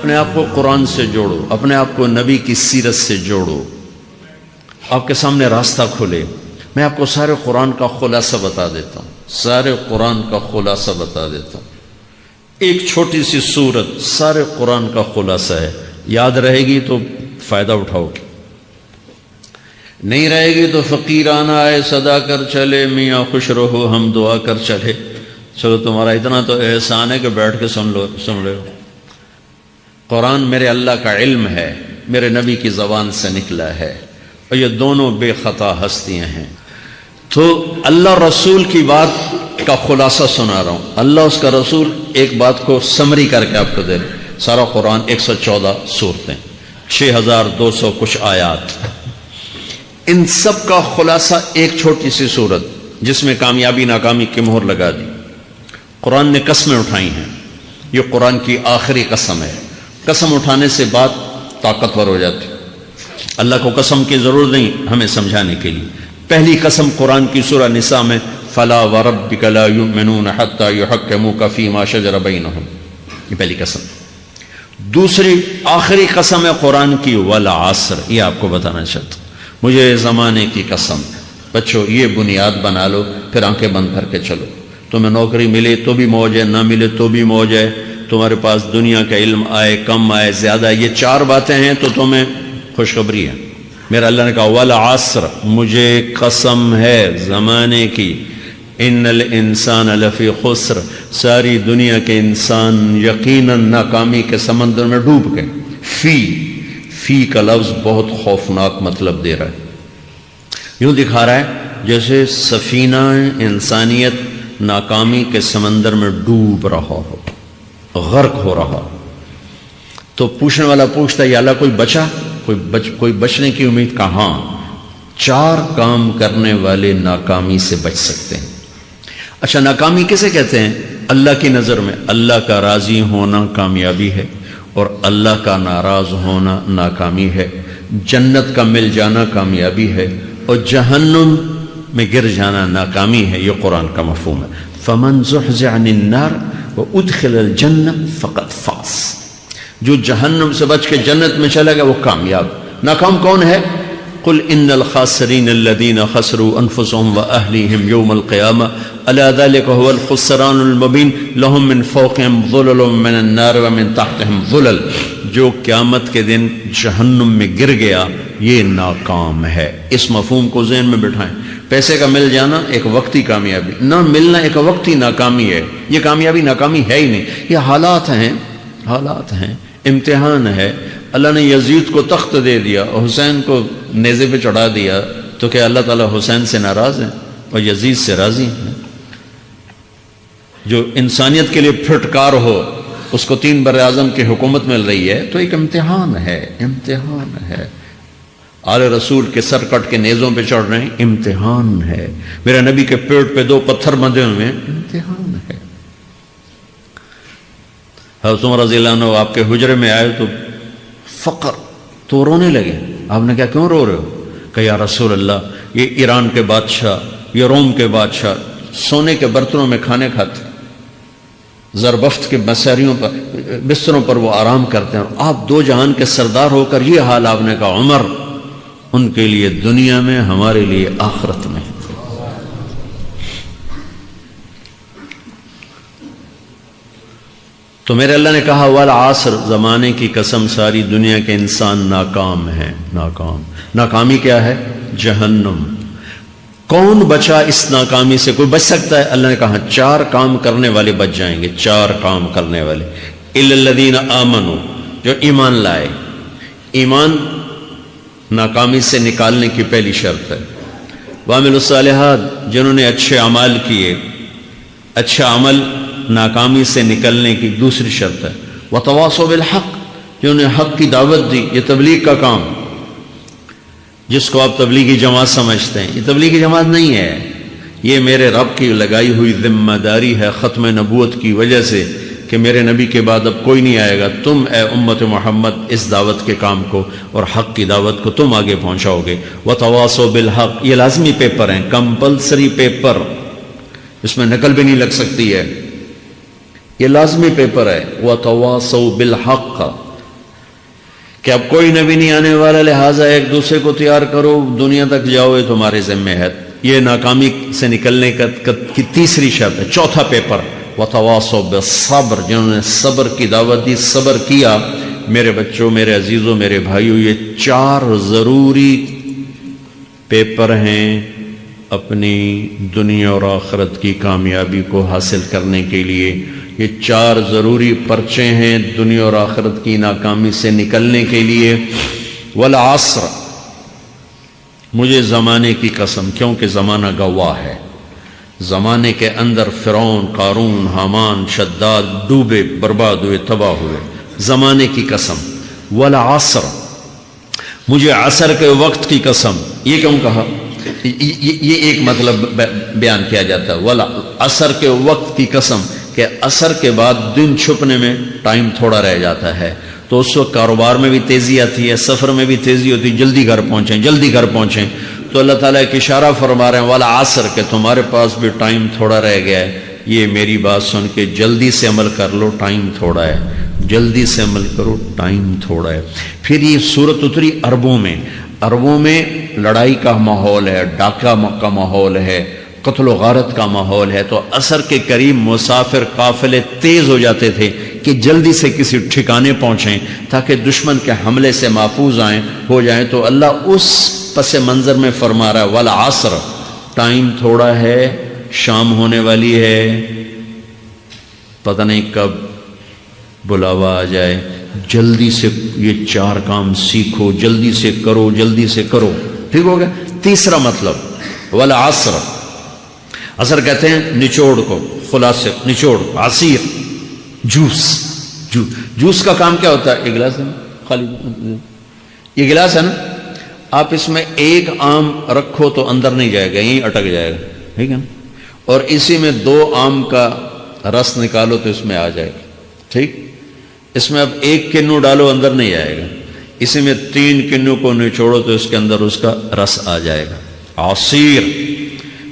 اپنے آپ کو قرآن سے جوڑو، اپنے آپ کو نبی کی سیرت سے جوڑو، آپ کے سامنے راستہ کھلے۔ میں آپ کو سارے قرآن کا خلاصہ بتا دیتا ہوں، سارے قرآن کا خلاصہ بتا دیتا ہوں۔ ایک چھوٹی سی سورت سارے قرآن کا خلاصہ ہے، یاد رہے گی تو فائدہ اٹھاؤ گے، نہیں رہے گی تو فقیرانہ آئے صدا کر چلے، میاں خوش رہو ہم دعا کر چلے۔ چلو تمہارا اتنا تو احسان ہے کہ بیٹھ کے سن رہے ہو۔ قرآن میرے اللہ کا علم ہے، میرے نبی کی زبان سے نکلا ہے، اور یہ دونوں بے خطا ہستیاں ہیں۔ تو اللہ رسول کی بات کا خلاصہ سنا رہا ہوں، اللہ اس کا رسول ایک بات کو سمری کر کے آپ کو دے رہے۔ سارا قرآن 114 سورتیں، 6200 کچھ آیات، ان سب کا خلاصہ ایک چھوٹی سی سورت جس میں کامیابی ناکامی کی مہر لگا دی۔ قرآن نے قسمیں اٹھائی ہیں، یہ قرآن کی آخری قسم ہے۔ قسم اٹھانے سے بات طاقتور ہو جاتی، اللہ کو قسم کی ضرورت نہیں ہمیں سمجھانے کے لیے۔ پہلی قسم قرآن کی سورہ نساء میں فَلَا وَرَبِّكَ لَا يُؤْمِنُونَ حَتَّى يُحَكِّمُوكَ فِي مَا شَجَرَ بَيْنَهُمْ، یہ پہلی قسم۔ دوسری آخری قسم ہے قرآن کی وَالْعَصْرِ، یہ آپ کو بتانا چاہتا ہوں، مجھے زمانے کی قسم۔ بچوں یہ بنیاد بنا لو، پھر آنکھیں بند کر کے چلو۔ تمہیں نوکری ملے تو بھی موج ہے، نہ ملے تو بھی موج ہے، تمہارے پاس دنیا کا علم آئے کم آئے زیادہ، یہ چار باتیں ہیں تو تمہیں خوشخبری ہے۔ میرا اللہ نے کہا والعصر، مجھے قسم ہے زمانے کی، ان الانسان لفی خسر، ساری دنیا کے انسان یقیناً ناکامی کے سمندر میں ڈوب گئے۔ فی کا لفظ بہت خوفناک مطلب دے رہا ہے، یوں دکھا رہا ہے جیسے سفینہ انسانیت ناکامی کے سمندر میں ڈوب رہا ہو، غرق ہو رہا۔ تو پوچھنے والا پوچھتا ہے یا اللہ کوئی بچا، کوئی بچنے کی امید؟ کہاں؟ چار کام کرنے والے ناکامی سے بچ سکتے ہیں۔ اچھا ناکامی کسے کہتے ہیں؟ اللہ کی نظر میں اللہ کا راضی ہونا کامیابی ہے، اور اللہ کا ناراض ہونا ناکامی ہے۔ جنت کا مل جانا کامیابی ہے، اور جہنم میں گر جانا ناکامی ہے۔ یہ قرآن کا مفہوم ہے۔ فَمَنْ زُحْزِحَ عَنِ النَّارِ وَأُدْخِلَ الْجَنَّةَ فَقَدْ فَازَ، جو جہنم سے بچ کے جنت میں چلا گیا وہ کامیاب۔ ناکام کون ہے؟ قُلْ إِنَّ الْخَاسِرِينَ الَّذِينَ خَسِرُوا أَنفُسَهُمْ وَأَهْلِيهِمْ يَوْمَ الْقِيَامَةِ أَلَا ذَلِكَ هُوَ الْخُسْرَانُ الْمُبِينُ لَهُم مِّن فَوْقِهِمْ ظُلَلٌ مِّنَ النَّارِ وَمِن تَحْتِهِمْ ظُلَلٌ، جو قیامت کے دن جہنم میں گر گیا یہ ناکام ہے۔ اس مفہوم کو ذہن میں بٹھائیں۔ پیسے کا مل جانا ایک وقتی کامیابی، نہ ملنا ایک وقتی ناکامی ہے۔ یہ کامیابی ناکامی ہے ہی نہیں، یہ حالات ہیں، امتحان ہے۔ اللہ نے یزید کو تخت دے دیا اور حسین کو نیزے پہ چڑھا دیا، تو کیا اللہ تعالیٰ حسین سے ناراض ہے اور یزید سے راضی ہیں؟ جو انسانیت کے لیے پھٹکار ہو اس کو 3 براعظم کی حکومت مل رہی ہے، تو ایک امتحان ہے۔ آل رسول کے سر کٹ کے نیزوں پہ چڑھ رہے ہیں، امتحان ہے۔ میرے نبی کے پیٹ پہ 2 پتھر بندھے ہوئے ہیں، امتحان ہے۔ حضرت عمر رضی اللہ عنہ آپ کے حجرے میں آئے تو فقر، تو رونے لگے۔ آپ نے کہا کیوں رو رہے ہو؟ کہ یا رسول اللہ یہ ایران کے بادشاہ، یہ روم کے بادشاہ سونے کے برتنوں میں کھانے کھاتے، زربفت کے بستروں پر وہ آرام کرتے ہیں، اور آپ 2 جہان کے سردار ہو کر یہ حال۔ آپ نے کہا عمر ان کے لیے دنیا میں، ہمارے لیے آخرت میں۔ تو میرے اللہ نے کہا والعصر، زمانے کی قسم ساری دنیا کے انسان ناکام ہیں، ناکامی کیا ہے؟ جہنم۔ کون بچا اس ناکامی سے؟ کوئی بچ سکتا ہے؟ اللہ نے کہا 4 کام کرنے والے بچ جائیں گے، 4 کام کرنے والے۔ اِلَّا الَّذِينَ آمَنُوا، جو ایمان لائے۔ ایمان ناکامی سے نکالنے کی پہلی شرط ہے۔ وَعَمِلُوا الصَّالِحَاتِ، جنہوں نے اچھے اعمال کیے۔ اچھا عمل ناکامی سے نکلنے کی دوسری شرط ہے۔ وَتَوَاصَوْا بِالْحَقِّ، جنہوں نے حق کی دعوت دی۔ یہ تبلیغ کا کام، جس کو آپ تبلیغی جماعت سمجھتے ہیں، یہ تبلیغی جماعت نہیں ہے، یہ میرے رب کی لگائی ہوئی ذمہ داری ہے ختم نبوت کی وجہ سے، کہ میرے نبی کے بعد اب کوئی نہیں آئے گا، تم اے امت محمد اس دعوت کے کام کو اور حق کی دعوت کو تم آگے پہنچاؤ گے۔ وَتَوَاصَوْا بِالْحَقِّ، یہ لازمی پیپر ہیں، کمپلسری پیپر، اس میں نقل بھی نہیں لگ سکتی ہے، یہ لازمی پیپر ہے۔ وَتَوَاصَوْا بِالْحَقِّ، کہ اب کوئی نبی نہیں آنے والا، لہٰذا ایک دوسرے کو تیار کرو، دنیا تک جاؤ، یہ تمہارے ذمہ ہے. یہ ناکامی سے نکلنے کی تیسری شرط ہے. چوتھا پیپر وتواصوا بالصبر، جنہوں نے صبر کی دعوت دی، صبر کیا. میرے بچوں، میرے عزیزوں، میرے بھائیوں، یہ 4 ضروری پیپر ہیں اپنی دنیا اور آخرت کی کامیابی کو حاصل کرنے کے لیے. یہ 4 ضروری پرچے ہیں دنیا اور آخرت کی ناکامی سے نکلنے کے لیے. والعصر، مجھے زمانے کی قسم، کیونکہ زمانہ گواہ ہے. زمانے کے اندر فرعون، قارون، حامان، شداد ڈوبے، برباد ہوئے، تباہ ہوئے. زمانے کی قسم. والعصر، مجھے عصر کے وقت کی قسم. یہ کیوں کہا؟ یہ ایک مطلب بیان کیا جاتا ہے. والعصر کے وقت کی قسم کہ عصر کے بعد دن چھپنے میں ٹائم تھوڑا رہ جاتا ہے، تو اس وقت کاروبار میں بھی تیزی آتی ہے، سفر میں بھی تیزی ہوتی ہے، جلدی گھر پہنچیں، جلدی گھر پہنچیں. تو اللہ تعالیٰ ایک اشارہ فرما رہے ہیں والعصر، کہ تمہارے پاس بھی ٹائم تھوڑا رہ گیا ہے. یہ میری بات سن کے جلدی سے عمل کر لو، ٹائم تھوڑا ہے. جلدی سے عمل کرو، ٹائم تھوڑا ہے. پھر یہ صورت اتری عربوں میں. عربوں میں لڑائی کا ماحول ہے، ڈاکہ کا ماحول ہے، قتل و غارت کا ماحول ہے. تو عصر کے قریب مسافر قافلے تیز ہو جاتے تھے کہ جلدی سے کسی ٹھکانے پہنچیں تاکہ دشمن کے حملے سے محفوظ ہو جائیں. تو اللہ اس پس منظر میں فرما رہا ہے والعصر، ٹائم تھوڑا ہے، شام ہونے والی ہے، پتہ نہیں کب بلاوا آ جائے. جلدی سے یہ 4 کام سیکھو، جلدی سے کرو، جلدی سے کرو. ٹھیک ہو گیا. تیسرا مطلب والعصر، عصر کہتے ہیں نچوڑ کو، خلاصے، نچوڑ، عصیر، جوس کا کام کیا ہوتا ہے؟ یہ گلاس ہے نا، خالی یہ گلاس ہے نا، آپ اس میں ایک آم رکھو تو اندر نہیں جائے گا، یہیں اٹک جائے گا. ٹھیک ہے نا. اور اسی میں 2 آم کا رس نکالو تو اس میں آ جائے گا. ٹھیک. اس میں اب 1 کنو ڈالو، اندر نہیں آئے گا. اسی میں 3 کنو کو نچوڑو تو اس کے اندر اس کا رس آ جائے گا. عصیر،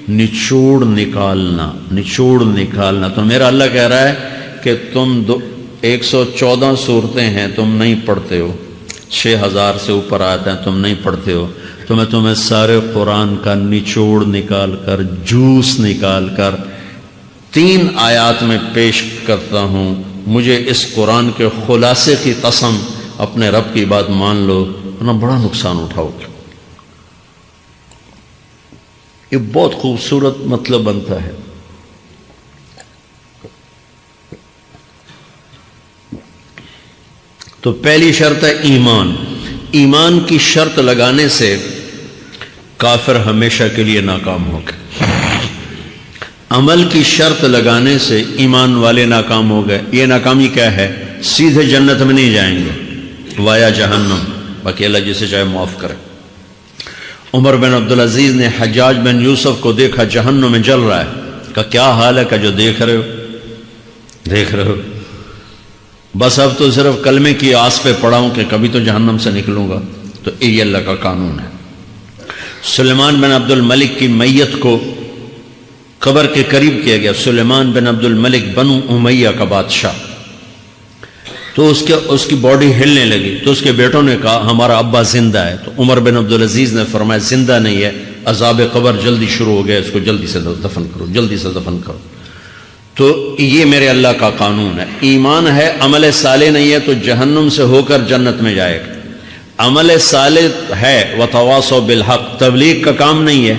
نچوڑ نکالنا، نچوڑ نکالنا. تو میرا اللہ کہہ رہا ہے کہ تم 114 صورتیں ہیں تم نہیں پڑھتے ہو، 6000 سے اوپر آتے ہیں تم نہیں پڑھتے ہو، تو میں تمہیں سارے قرآن کا نچوڑ نکال کر، جوس نکال کر 3 آیات میں پیش کرتا ہوں. مجھے اس قرآن کے خلاصے کی قسم، اپنے رب کی بات مان لو ورنہ بڑا نقصان اٹھاؤ گے. یہ بہت خوبصورت مطلب بنتا ہے. تو پہلی شرط ہے ایمان. ایمان کی شرط لگانے سے کافر ہمیشہ کے لیے ناکام ہو گئے. عمل کی شرط لگانے سے ایمان والے ناکام ہو گئے. یہ ناکامی کیا ہے؟ سیدھے جنت میں نہیں جائیں گے، وایا جہنم. باقی اللہ جسے چاہے معاف کرے. عمر بن عبدالعزیز نے حجاج بن یوسف کو دیکھا جہنم میں جل رہا ہے. کہ کیا حال ہے؟ کہ جو دیکھ رہے ہو بس اب تو صرف کلمے کی آس پہ پڑا ہوں کہ کبھی تو جہنم سے نکلوں گا. تو یہ اللہ کا قانون ہے. سلیمان بن عبد الملک کی میت کو قبر کے قریب کیا گیا. سلیمان بن عبد الملک بنو امیہ کا بادشاہ. تو اس کی باڈی ہلنے لگی. تو اس کے بیٹوں نے کہا ہمارا ابا زندہ ہے. تو عمر بن عبدالعزیز نے فرمایا زندہ نہیں ہے، عذاب قبر جلدی شروع ہو گیا، اس کو جلدی سے دفن کرو، جلدی سے دفن کرو. تو یہ میرے اللہ کا قانون ہے. ایمان ہے، عمل صالح نہیں ہے تو جہنم سے ہو کر جنت میں جائے گا. عمل صالح ہے وتواصوا بالحق، تبلیغ کا کام نہیں ہے،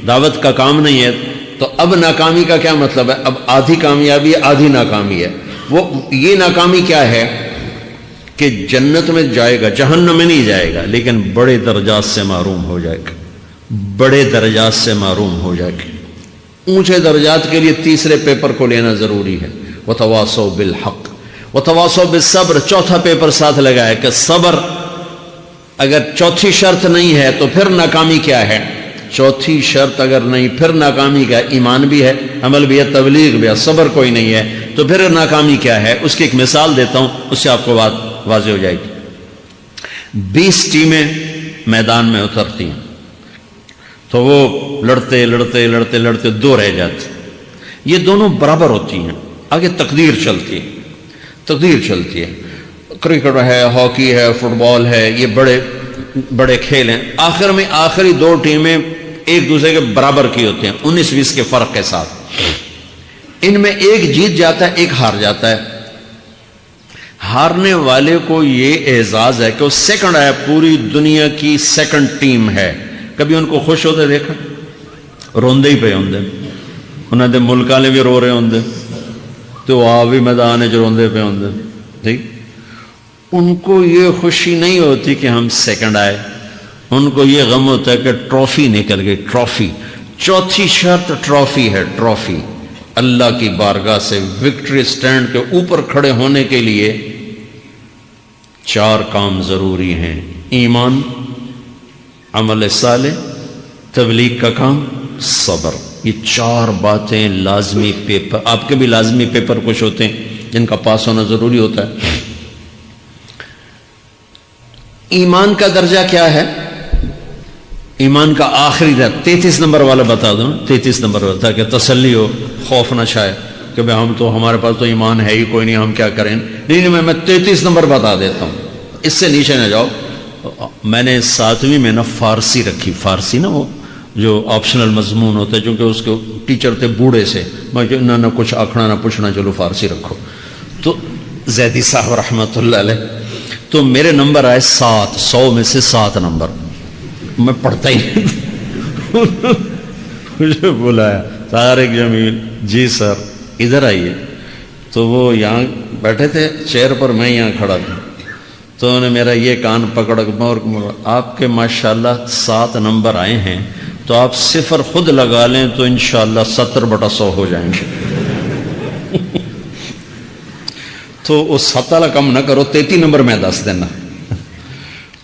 دعوت کا کام نہیں ہے. تو اب ناکامی کا کیا مطلب ہے؟ اب آدھی کامیابی ہے، آدھی ناکامی ہے. وہ یہ ناکامی کیا ہے کہ جنت میں جائے گا، جہنم میں نہیں جائے گا، لیکن بڑے درجات سے محروم ہو جائے گا، بڑے درجات سے محروم ہو جائے گا. اونچے درجات کے لیے تیسرے پیپر کو لینا ضروری ہے. وتواصوا بالحق وتواصوا بالصبر. چوتھا پیپر ساتھ لگایا کہ صبر اگر چوتھی شرط نہیں ہے تو پھر ناکامی کیا ہے؟ چوتھی شرط اگر نہیں پھر ناکامی کیا؟ ایمان بھی ہے، عمل بھی ہے، تبلیغ بھی ہے، صبر کوئی نہیں ہے تو پھر ناکامی کیا ہے؟ اس کی ایک مثال دیتا ہوں، اس سے آپ کو بات واضح ہو جائے گی. 20 ٹیمیں میدان میں اترتی ہیں تو وہ لڑتے 2 رہ جاتے. یہ دونوں برابر ہوتی ہیں. آگے تقدیر چلتی ہے. کرکٹ ہے، ہاکی ہے، فٹ بال ہے، یہ بڑے بڑے کھیل ہیں، آخر میں آخری دو ٹیمیں ایک دوسرے کے برابر کی ہوتے ہیں 19-20 کے فرق کے ساتھ، ان میں ایک جیت جاتا ہے ایک ہار جاتا ہے۔ ہارنے والے کو یہ اعزاز ہے کہ وہ سیکنڈ ہے، پوری دنیا کی سیکنڈ ٹیم ہے۔ کبھی ان کو خوش ہوتے دیکھا؟ روندے ہی پہ ہوندے، انہوں نے ملک والے بھی رو رہے ہوندے تو آ بھی میدان جو روندے پہ ہوندے، ٹھیک۔ ان کو یہ خوشی نہیں ہوتی کہ ہم سیکنڈ آئے، ان کو یہ غم ہوتا ہے کہ ٹرافی نکل گئی، ٹرافی۔ چوتھی شرط ٹرافی ہے، ٹرافی۔ اللہ کی بارگاہ سے وکٹری سٹینڈ کے اوپر کھڑے ہونے کے لیے 4 کام ضروری ہیں: ایمان، عمل صالح، تبلیغ کا کام، صبر۔ یہ 4 باتیں لازمی پیپر، آپ کے بھی لازمی پیپر کچھ ہوتے ہیں جن کا پاس ہونا ضروری ہوتا ہے۔ ایمان کا درجہ کیا ہے؟ ایمان کا آخری درجہ 33 نمبر والا بتا دوں، 33 نمبر والا، تاکہ تسلی ہو، خوف نہ چھائے کہ بھئی ہمارے پاس تو ایمان ہے ہی کوئی نہیں، ہم کیا کریں۔ نہیں، میں 33 نمبر بتا دیتا ہوں، اس سے نیچے نہ جاؤ۔ میں نے 7ویں میں نا فارسی رکھی، فارسی نا وہ جو آپشنل مضمون ہوتا ہے، چونکہ اس کے ٹیچر تھے بوڑھے سے، میں نہ کچھ آکھنا نہ پوچھنا، چلو فارسی رکھو۔ تو زیدی صاحب رحمۃ اللہ علیہ، تو میرے نمبر آئے 7، 100 میں سے 7 نمبر، میں پڑھتا ہی نہیں۔ مجھے بلایا طارق جمیل، جی سر ادھر آئیے۔ تو وہ یہاں بیٹھے تھے چیئر پر، میں یہاں کھڑا تھا، تو انہوں نے میرا یہ کان پکڑ اور آپ کے ماشاءاللہ 7 نمبر آئے ہیں، تو آپ 0 خود لگا لیں تو انشاءاللہ 70/100 ہو جائیں گے۔ تو اس 7 والا کم نہ کرو، 33 نمبر میں 10 دینا۔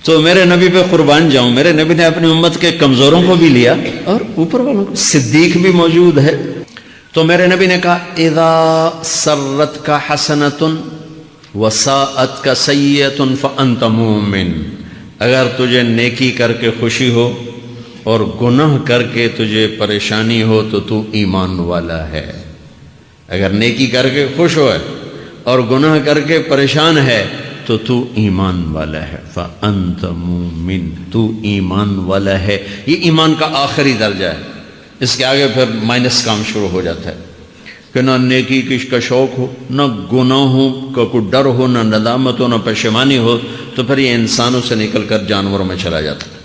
تو میرے نبی پہ قربان جاؤں، میرے نبی نے اپنی امت کے کمزوروں کو بھی لیا اور اوپر والوں کو، صدیق بھی موجود ہے۔ تو میرے نبی نے کہا اذا سرت کا حسنۃ وساءت کا سیئۃ فانت مومن، اگر تجھے نیکی کر کے خوشی ہو اور گناہ کر کے تجھے پریشانی ہو تو تو ایمان والا ہے۔ اگر نیکی کر کے خوش ہو اور گناہ کر کے پریشان ہے تو تو ایمان والا ہے، فأنت مومن، تو ایمان والا ہے۔ یہ ایمان کا آخری درجہ ہے، اس کے آگے پھر مائنس کام شروع ہو جاتا ہے کہ نہ نیکی کا شوق ہو، نہ گناہوں کا کوئی ڈر ہو، نہ ندامت ہو، نہ پشیمانی ہو، تو پھر یہ انسانوں سے نکل کر جانوروں میں چلا جاتا ہے۔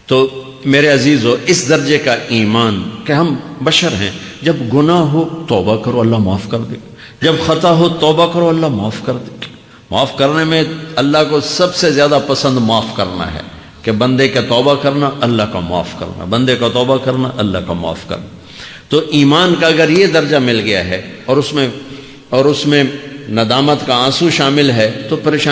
تو میرے عزیزو، اس درجے کا ایمان کہ ہم بشر ہیں، جب گناہ ہو توبہ کرو اللہ معاف کر دے، جب خطا ہو توبہ کرو اللہ معاف کر دے۔ معاف کرنے میں اللہ کو سب سے زیادہ پسند معاف کرنا ہے، کہ بندے کا توبہ کرنا اللہ کا معاف کرنا، بندے کا توبہ کرنا اللہ کا معاف کرنا۔ تو ایمان کا اگر یہ درجہ مل گیا ہے اور اس میں ندامت کا آنسو شامل ہے تو پریشانی